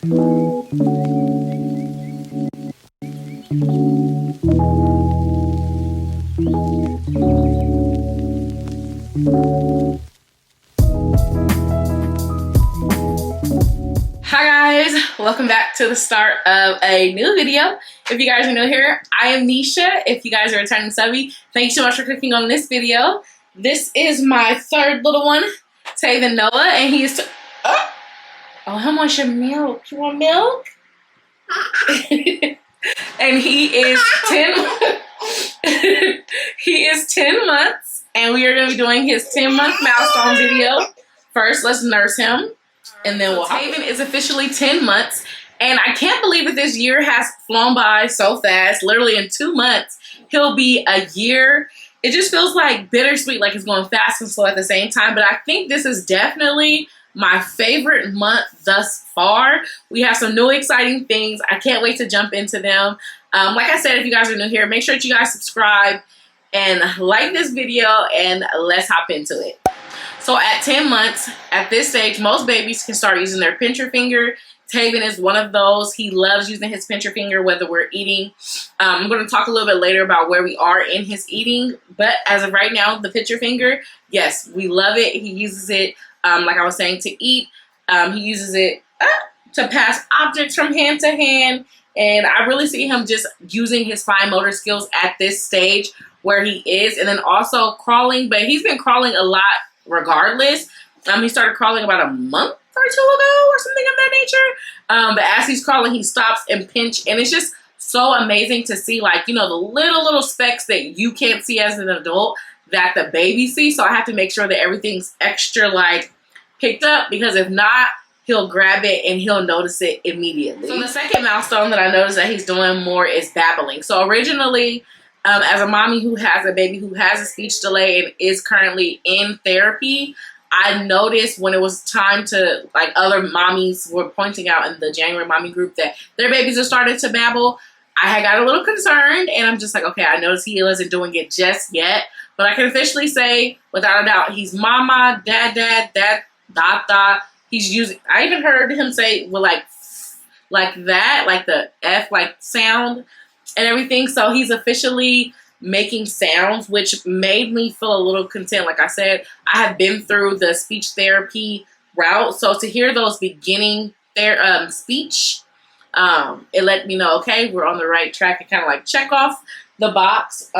Hi guys, welcome back to the start of a new video. If you guys are new here, I am Nisha. If you guys are returning subby, thank you so much for clicking on this video. This is my third little one, Taven Noah, and he is oh, he wants your milk. You want milk? And he is 10 he is 10 months, and we are going to be doing his 10-month milestone video. First, let's nurse him. And then Taven is officially 10 months, and I can't believe that this year has flown by so fast. Literally in 2 months, he'll be a year. It just feels like bittersweet, like it's going fast and slow at the same time. But I think this is definitely my favorite month thus far. We have some new exciting things. I can't wait to jump into them. Like I said, if you guys are new here, make sure that you guys subscribe and like this video, and let's hop into it. So at 10 months, at this stage, most babies can start using their pincher finger. Taven is one of those. He loves using his pincher finger, whether we're eating. I'm going to talk a little bit later about where we are in his eating. But as of right now, the pincher finger, yes, we love it. He uses it, like I was saying, to eat. He uses it to pass objects from hand to hand. And I really see him just using his fine motor skills at this stage where he is. And then also crawling. But he's been crawling a lot regardless. He started crawling about a month or two ago or something of that nature. But as he's crawling, he stops and pinch. And it's just so amazing to see, like, you know, the little specks that you can't see as an adult that the baby sees. So I have to make sure that everything's extra, like, picked up, because if not, he'll grab it and he'll notice it immediately. So the second milestone that I noticed that he's doing more is babbling. So originally, as a mommy who has a baby who has a speech delay and is currently in therapy, I noticed when it was time to, like, other mommies were pointing out in the January mommy group that their babies have started to babble. I had got a little concerned, and I'm just like, okay, I noticed he wasn't doing it just yet, but I can officially say, without a doubt, he's mama, dad, da. He's using, I even heard him say, well, like that, like the F, like sound and everything. So he's officially making sounds, which made me feel a little content. Like I said, I have been through the speech therapy route. So to hear those beginning speech, it let me know, okay, we're on the right track, and kind of like check off the box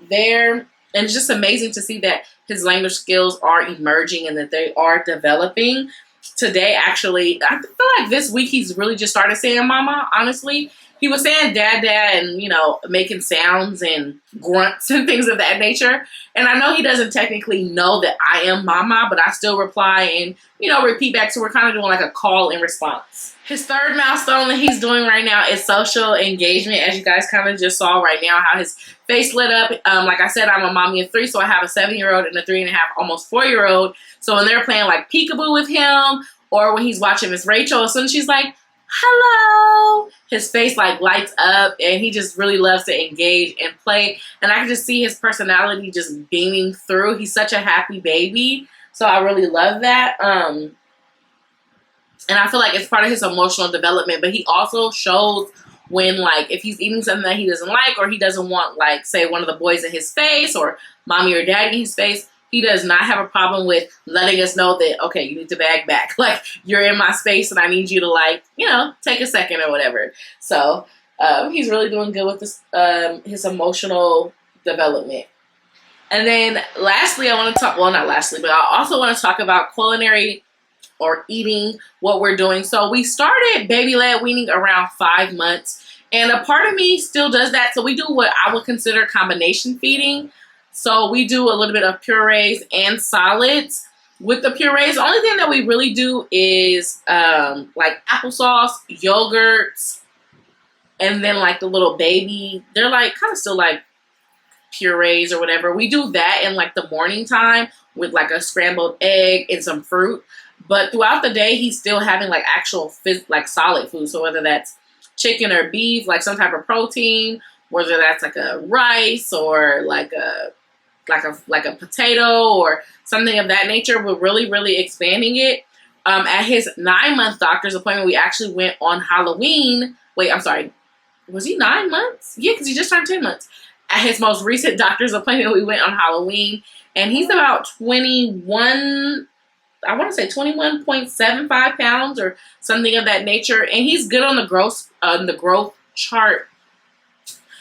there. And it's just amazing to see that his language skills are emerging and that they are developing. Today, actually, I feel like this week he's really just started saying mama, honestly. He was saying dad, and, you know, making sounds and grunts and things of that nature. And I know he doesn't technically know that I am mama, but I still reply and, you know, repeat back. So we're kind of doing like a call and response. His third milestone that he's doing right now is social engagement. As you guys kind of just saw right now, how his face lit up. Like I said, I'm a mommy of 3, so I have a 7-year-old and a 3.5, almost 4-year-old. So when they're playing like peekaboo with him, or when he's watching Miss Rachel, as soon as she's like, hello, his face like lights up, and he just really loves to engage and play. And I can just see his personality just beaming through. He's such a happy baby, so I really love that. And I feel like it's part of his emotional development. But he also shows when, like, if he's eating something that he doesn't like, or he doesn't want, like, say, one of the boys in his face, or mommy or daddy in his face, he does not have a problem with letting us know that, okay, you need to bag back. Like, you're in my space and I need you to, like, you know, take a second or whatever. So he's really doing good with this, his emotional development. And then lastly, I want to talk, well, not lastly, but I also want to talk about culinary or eating, what we're doing. So we started baby-led weaning around 5 months. And a part of me still does that. So we do what I would consider combination feeding. So we do a little bit of purees and solids. With the purees, the only thing that we really do is like applesauce, yogurts, and then like the little baby. They're like kind of still like purees or whatever. We do that in like the morning time with like a scrambled egg and some fruit. But throughout the day, he's still having like actual like solid food. So whether that's chicken or beef, like some type of protein, whether that's like a rice or like a potato or something of that nature, we're really expanding it. At his 9-month doctor's appointment, we actually went on Halloween. Wait, I'm sorry. Was he 9 months? Yeah, because he just turned 10 months. At his most recent doctor's appointment, we went on Halloween. And he's about 21, I want to say 21.75 pounds or something of that nature. And he's good on the growth chart.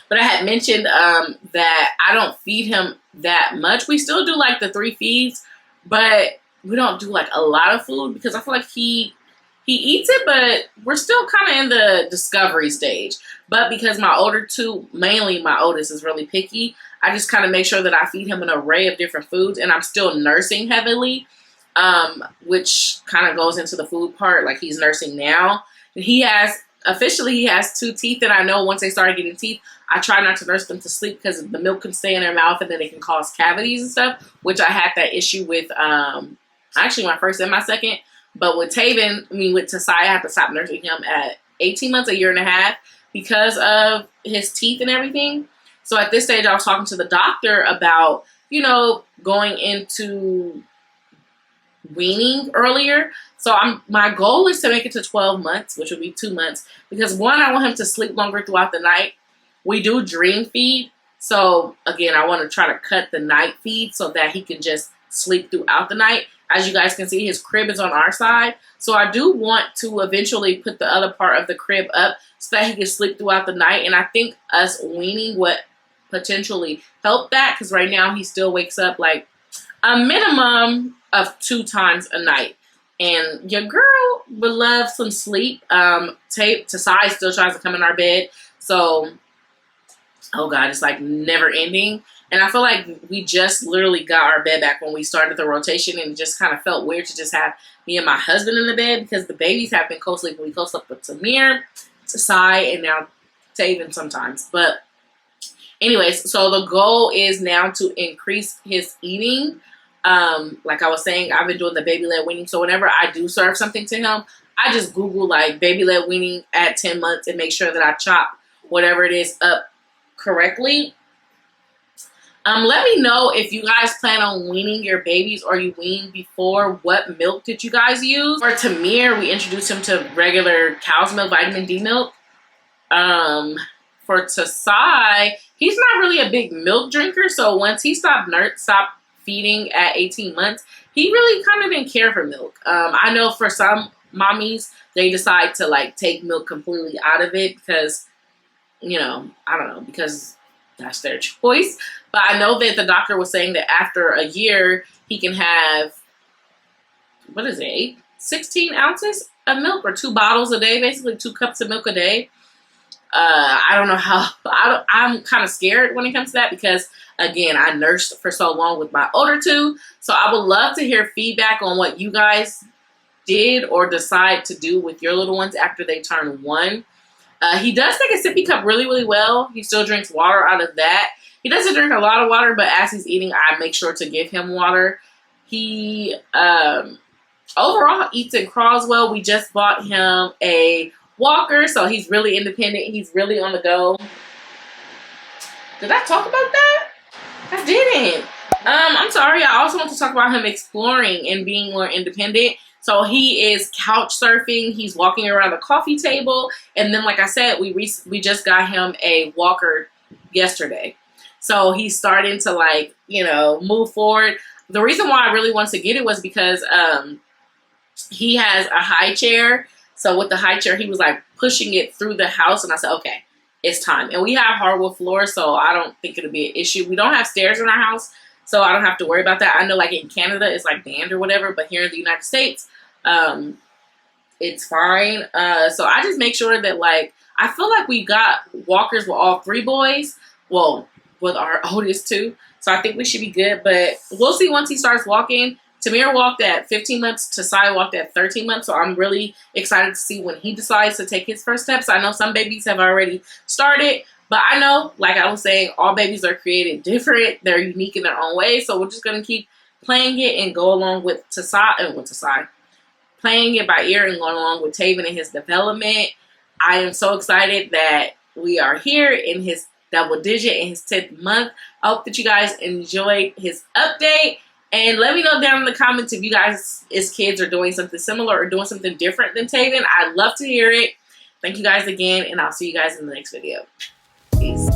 But I had mentioned that I don't feed him that much. We still do like the 3 feeds, but we don't do like a lot of food because I feel like he eats it, but we're still kind of in the discovery stage. But because my older two, mainly my oldest, is really picky, I just kind of make sure that I feed him an array of different foods, and I'm still nursing heavily, which kind of goes into the food part. Like he's nursing now. He has 2 teeth, and I know once they start getting teeth, I try not to nurse them to sleep because the milk can stay in their mouth and then it can cause cavities and stuff, which I had that issue with actually my first and my second. But with Taven, with Tasai, I have to stop nursing him at 18 months, a year and a half, because of his teeth and everything. So at this stage, I was talking to the doctor about, going into weaning earlier. So my goal is to make it to 12 months, which would be 2 months, because one, I want him to sleep longer throughout the night. We do dream feed. So again, I want to try to cut the night feed so that he can just sleep throughout the night. As you guys can see, his crib is on our side. So I do want to eventually put the other part of the crib up so that he can sleep throughout the night. And I think us weaning would potentially help that, because right now he still wakes up like a minimum of 2 times a night. And your girl would love some sleep. Tasai still tries to come in our bed. So, oh God, it's like never ending. And I feel like we just literally got our bed back when we started the rotation, and it just kind of felt weird to just have me and my husband in the bed because the babies have been co-sleeping. We co-slept with Tamir, Tasai, and now Taven sometimes. But anyways, so the goal is now to increase his eating. Like I was saying, I've been doing the baby-led weaning. So whenever I do serve something to him, I just Google like baby-led weaning at 10 months and make sure that I chop whatever it is up correctly. Let me know if you guys plan on weaning your babies or you wean before. What milk did you guys use? For Tamir, we introduced him to regular cow's milk, vitamin D milk. For Tasai, he's not really a big milk drinker. So once he stopped feeding at 18 months, he really kind of didn't care for milk. I know for some mommies, they decide to like take milk completely out of it because, I don't know, because that's their choice. But I know that the doctor was saying that after a year, he can have, 16 ounces of milk, or 2 bottles a day, basically 2 cups of milk a day. I don't know how, I'm kind of scared when it comes to that because, again, I nursed for so long with my older 2. So I would love to hear feedback on what you guys did or decide to do with your little ones after they turn 1. He does take a sippy cup really, really well. He still drinks water out of that. He doesn't drink a lot of water, but as he's eating, I make sure to give him water. He overall eats and crawls well. We just bought him a walker, so he's really independent. He's really on the go. Did I talk about that? I didn't. I'm sorry. I also want to talk about him exploring and being more independent. So he is couch surfing. He's walking around the coffee table. And then, like I said, we just got him a walker yesterday. So he's starting to like, move forward. The reason why I really wanted to get it was because he has a high chair. So with the high chair, he was like pushing it through the house. And I said, okay, it's time. And we have hardwood floors, so I don't think it'll be an issue. We don't have stairs in our house, so I don't have to worry about that. I know like in Canada, it's like banned or whatever. But here in the United States, it's fine. So I just make sure that like, I feel like we got walkers with all 3 boys. Well, with our oldest 2. So I think we should be good, but we'll see once he starts walking. Tamir walked at 15 months. Tasai walked at 13 months. So I'm really excited to see when he decides to take his first steps. I know some babies have already started, but I know, like I was saying, all babies are created different. They're unique in their own way. So we're just going to keep playing it and go along with Tasai, playing it by ear and going along with Taven and his development. I am so excited that we are here in his double digit in his 10th month. I hope that you guys enjoyed his update. And let me know down in the comments if you guys as kids are doing something similar or doing something different than Taven. I'd love to hear it. Thank you guys again, and I'll see you guys in the next video. Peace.